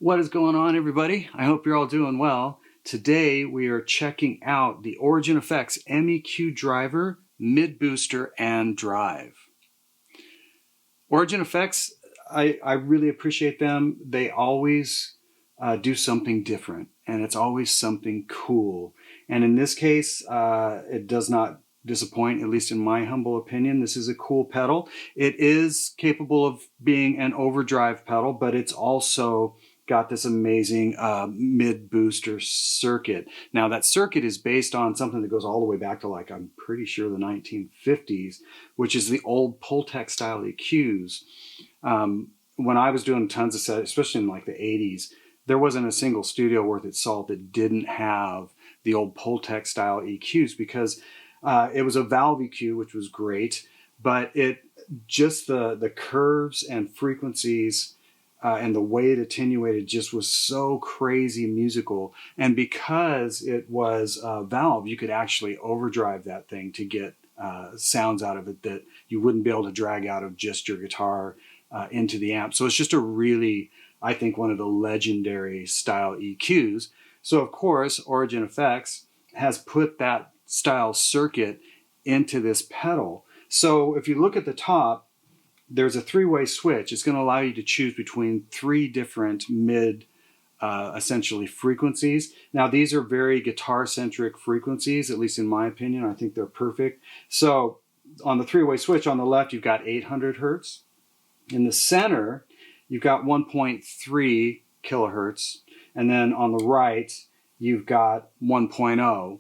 What is going on, everybody? I hope you're all doing well. Today we are checking out the Origin Effects MEQ driver, mid booster, and drive. Origin Effects, I really appreciate them. They always do something different, and it's always something cool. And in this case, it does not disappoint, at least in my humble opinion. This is a cool pedal. It is capable of being an overdrive pedal, but it's also got this amazing mid booster circuit. Now that circuit is based on something that goes all the way back to, like, I'm pretty sure the 1950s, which is the old PULTEC style EQs. When I was doing tons of sets, especially in like the 80s, there wasn't a single studio worth its salt that didn't have the old PULTEC style EQs, because it was a valve EQ, which was great, but it just the curves and frequencies and the way it attenuated just was so crazy musical. And because it was a valve, you could actually overdrive that thing to get sounds out of it that you wouldn't be able to drag out of just your guitar into the amp. So it's just a really, I think, one of the legendary style EQs. So of course, Origin Effects has put that style circuit into this pedal. So if you look at the top, there's a three-way switch. It's going to allow you to choose between three different mid, essentially, frequencies. Now, these are very guitar-centric frequencies, at least in my opinion. I think they're perfect. So on the three-way switch, on the left, you've got 800 hertz. In the center, you've got 1.3 kilohertz. And then on the right, you've got 1.0.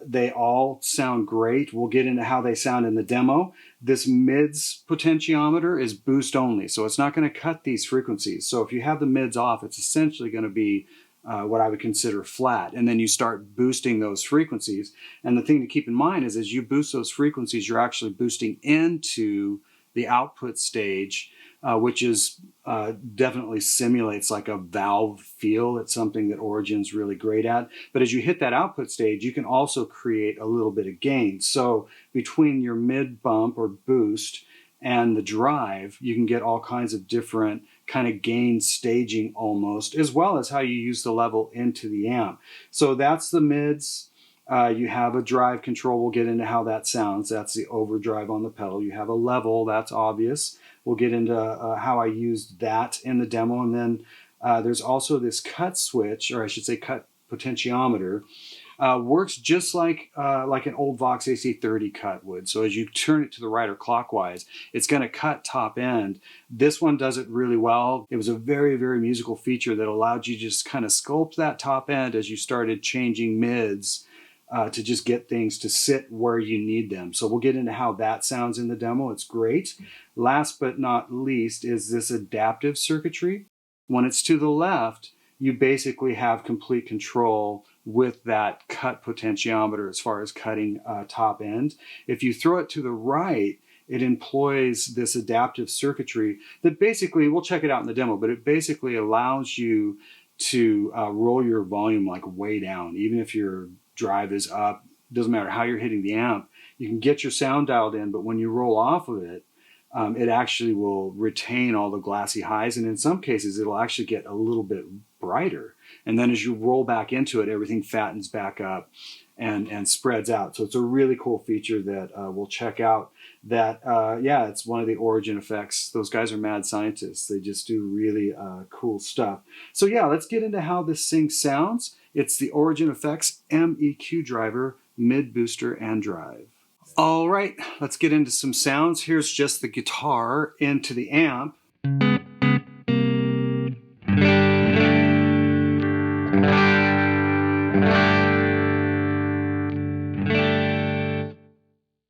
They all sound great. We'll get into how they sound in the demo. This mids potentiometer is boost only, so it's not going to cut these frequencies. So if you have the mids off, it's essentially going to be what I would consider flat. And then you start boosting those frequencies. And the thing to keep in mind is, as you boost those frequencies, you're actually boosting into the output stage, which is definitely simulates like a valve feel. It's something that Origin's really great at. But as you hit that output stage, you can also create a little bit of gain. So between your mid bump or boost and the drive, you can get all kinds of different kind of gain staging almost, as well as how you use the level into the amp. So that's the mids. You have a drive control. We'll get into how that sounds. That's the overdrive on the pedal. You have a level. That's obvious. We'll get into how I used that in the demo. And then there's also this cut switch, or I should say cut potentiometer. Works just like an old Vox AC30 cut would. So as you turn it to the right or clockwise, it's going to cut top end. This one does it really well. It was a very, very musical feature that allowed you to just kind of sculpt that top end as you started changing mids. To just get things to sit where you need them. So we'll get into how that sounds in the demo. It's great. Last but not least is this adaptive circuitry. When it's to the left, you basically have complete control with that cut potentiometer as far as cutting top end. If you throw it to the right, it employs this adaptive circuitry that basically, we'll check it out in the demo, but it basically allows you to roll your volume like way down. Even if your drive is up, doesn't matter how you're hitting the amp, you can get your sound dialed in, but when you roll off of it, it actually will retain all the glassy highs, and in some cases it'll actually get a little bit brighter. And then as you roll back into it, everything fattens back up and spreads out. So it's a really cool feature that we'll check out. That yeah, it's one of the Origin Effects. Those guys are mad scientists. They just do really cool stuff. So yeah, let's get into how this thing sounds. It's the Origin Effects MEQ driver, mid booster and drive. All right, let's get into some sounds. Here's just the guitar into the amp.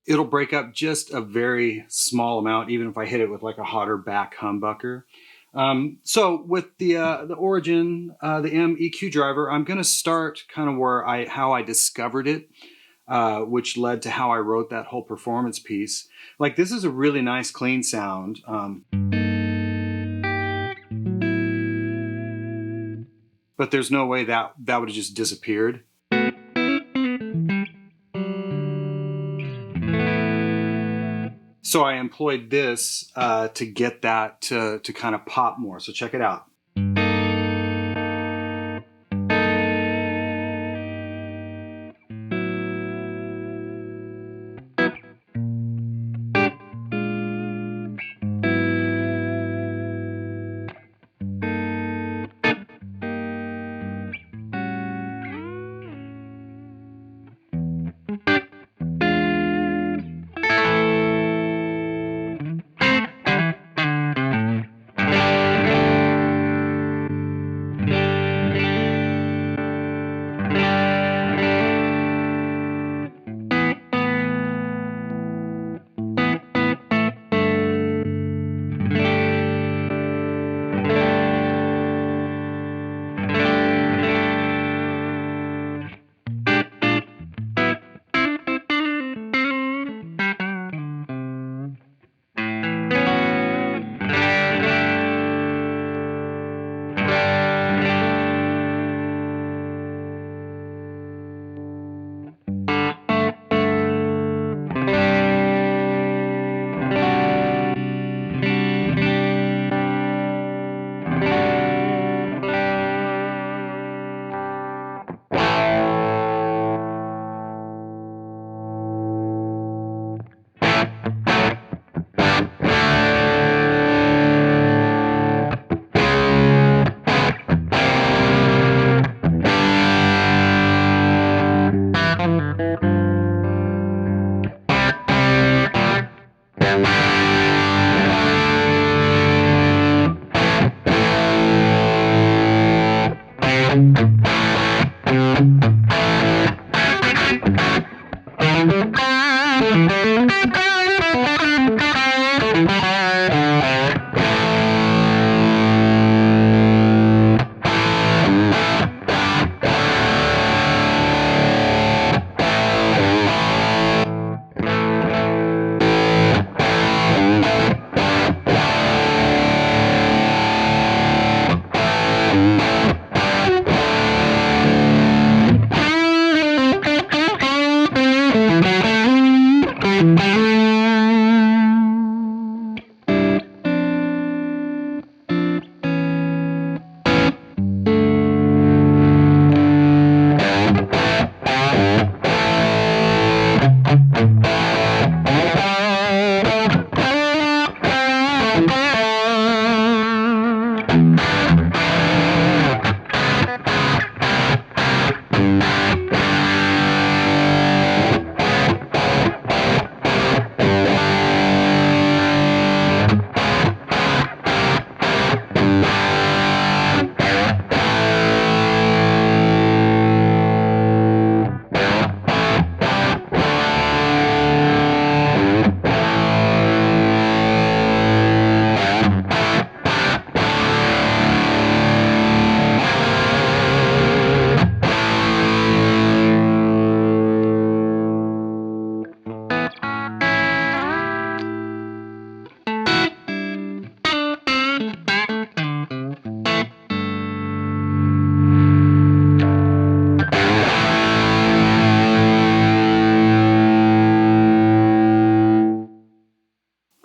It'll break up just a very small amount, even if I hit it with like a hotter back humbucker. So with the Origin, the MEQ driver, I'm going to start kind of how I discovered it, which led to how I wrote that whole performance piece. Like, this is a really nice, clean sound. But there's no way that would have just disappeared. So I employed this to get that to kind of pop more. So check it out.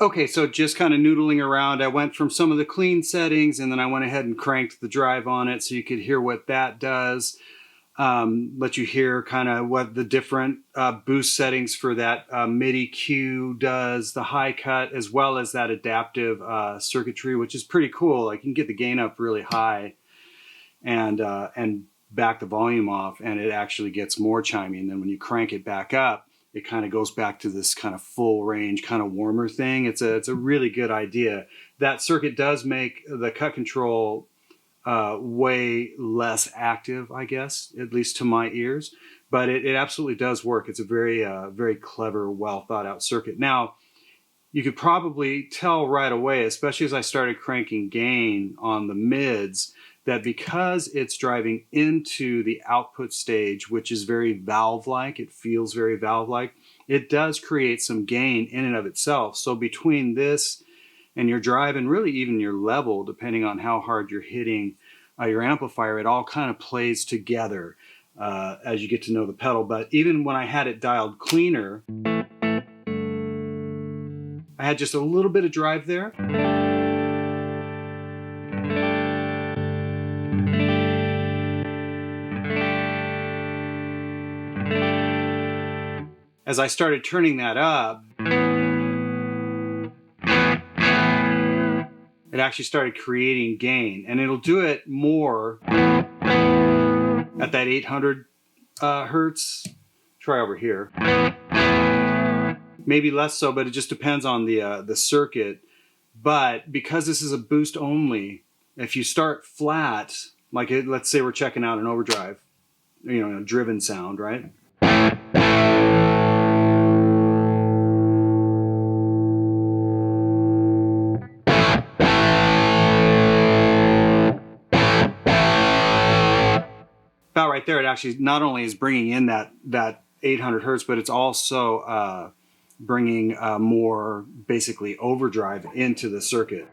Okay, so just kind of noodling around, I went from some of the clean settings and then I went ahead and cranked the drive on it so you could hear what that does. Let you hear kind of what the different boost settings for that MIDI cue does, the high cut, as well as that adaptive circuitry, which is pretty cool. Like you can get the gain up really high and back the volume off, and it actually gets more chimey. And then when you crank it back up, it kind of goes back to this kind of full range, kind of warmer thing. It's a really good idea. That circuit does make the cut control way less active, I guess, at least to my ears. But it absolutely does work. It's a very, very clever, well thought out circuit. Now, you could probably tell right away, especially as I started cranking gain on the mids, that because it's driving into the output stage, which is very valve-like, it feels very valve-like, it does create some gain in and of itself. So between this and your drive, and really even your level, depending on how hard you're hitting your amplifier, it all kind of plays together as you get to know the pedal. But even when I had it dialed cleaner, I had just a little bit of drive there. As I started turning that up, it actually started creating gain, and it'll do it more at that 800 hertz. Try over here. Maybe less so, but it just depends on the circuit. But because this is a boost only, if you start flat, like let's say we're checking out an overdrive, you know, a driven sound, right? About right there, it actually not only is bringing in that 800 hertz, but it's also bringing more basically overdrive into the circuit.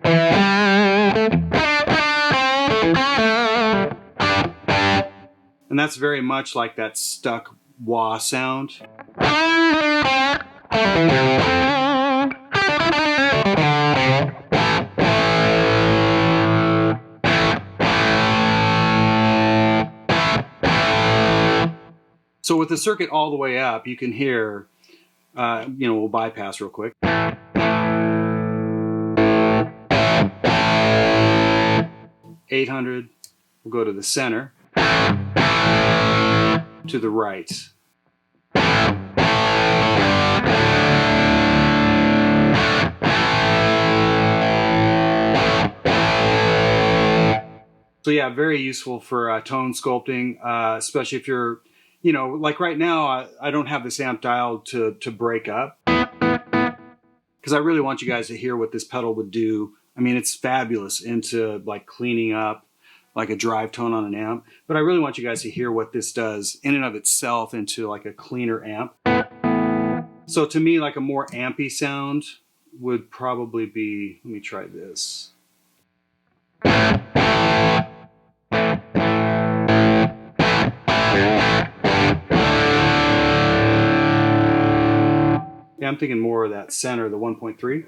And that's very much like that stuck wah sound. So with the circuit all the way up, you can hear, you know, we'll bypass real quick. 800, we'll go to the center, to the right. So yeah, very useful for tone sculpting, especially if you're, you know, like right now, I don't have this amp dialed to break up because I really want you guys to hear what this pedal would do. I mean, it's fabulous into like cleaning up like a drive tone on an amp, but I really want you guys to hear what this does in and of itself into like a cleaner amp. So to me, like a more ampy sound would probably be, let me try this. Yeah, I'm thinking more of that center, the 1.3.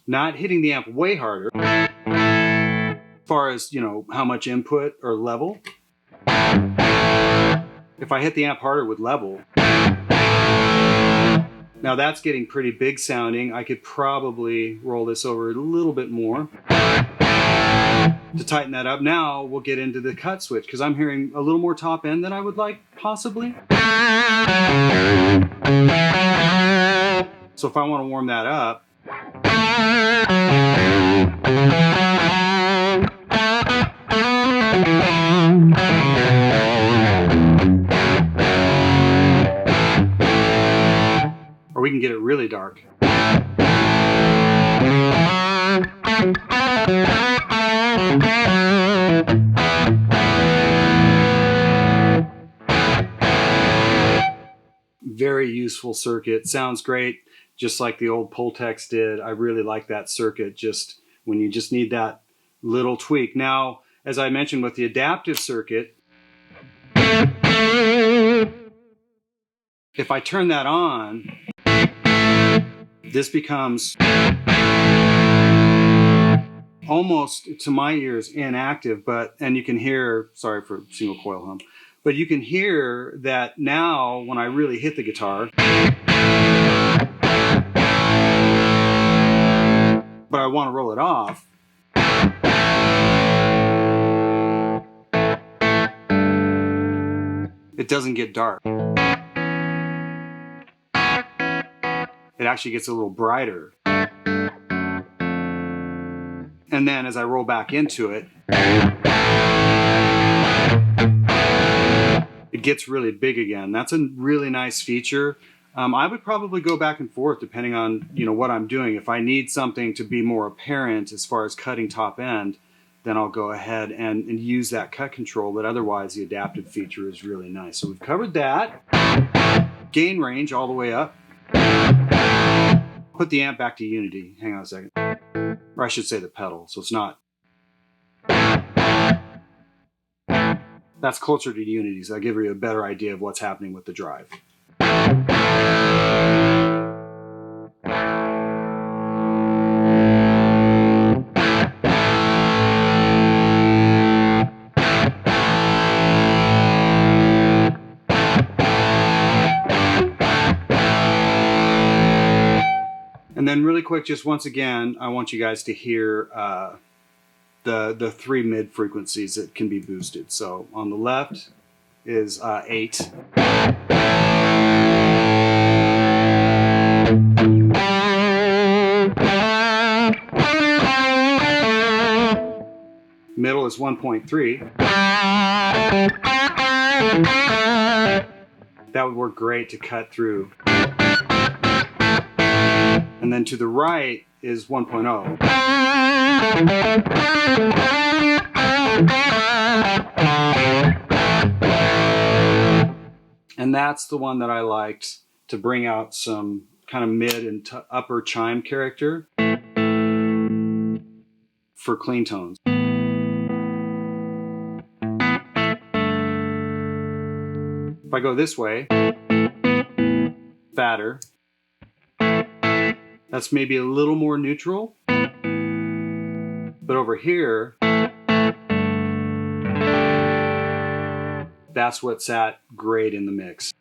Not hitting the amp way harder as far as, you know, how much input or level. If I hit the amp harder with level, now that's getting pretty big sounding. I could probably roll this over a little bit more to tighten that up. Now we'll get into the cut switch because I'm hearing a little more top end than I would like, possibly. So if I want to warm that up, or we can get it really dark. Very useful circuit. Sounds great, just like the old PULTECs did. I really like that circuit, just when you just need that little tweak. Now, as I mentioned with the adaptive circuit, if I turn that on, this becomes almost, to my ears, inactive, and you can hear, sorry for single coil hum, but you can hear that now when I really hit the guitar, but I want to roll it off, it doesn't get dark. It actually gets a little brighter. And then as I roll back into it, it gets really big again. That's a really nice feature. I would probably go back and forth depending on, you know, what I'm doing. If I need something to be more apparent as far as cutting top end, then I'll go ahead and use that cut control. But otherwise, the adaptive feature is really nice. So we've covered that. Gain range all the way up. Put the amp back to unity. Hang on a second. Or I should say the pedal, so it's not. That's closer to unity, so I'll give you a better idea of what's happening with the drive. And then really quick, just once again, I want you guys to hear the three mid frequencies that can be boosted. So on the left is 8. Middle is 1.3. That would work great to cut through. And then to the right is 1.0. And that's the one that I liked to bring out some kind of mid and upper chime character for clean tones. If I go this way, fatter, that's maybe a little more neutral. But over here, that's what sat great in the mix.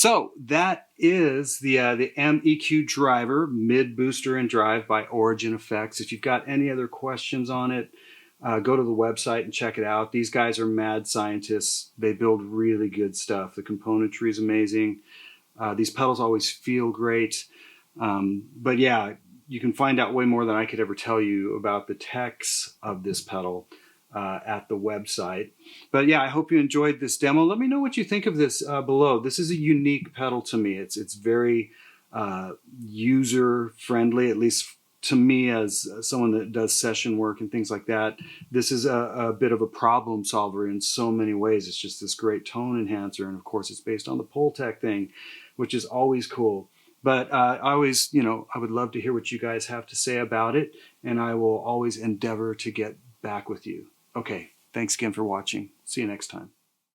So that is the MEQ driver, mid booster and drive by Origin Effects. If you've got any other questions on it, go to the website and check it out. These guys are mad scientists. They build really good stuff. The componentry is amazing. These pedals always feel great. But yeah, you can find out way more than I could ever tell you about the techs of this pedal at the website. But yeah, I hope you enjoyed this demo. Let me know what you think of this below. This is a unique pedal to me. It's very user friendly, at least to me as someone that does session work and things like that. This is a bit of a problem solver in so many ways. It's just this great tone enhancer. And of course, it's based on the PULTEC thing, which is always cool. But I always, I would love to hear what you guys have to say about it. And I will always endeavor to get back with you. Okay, thanks again for watching. See you next time.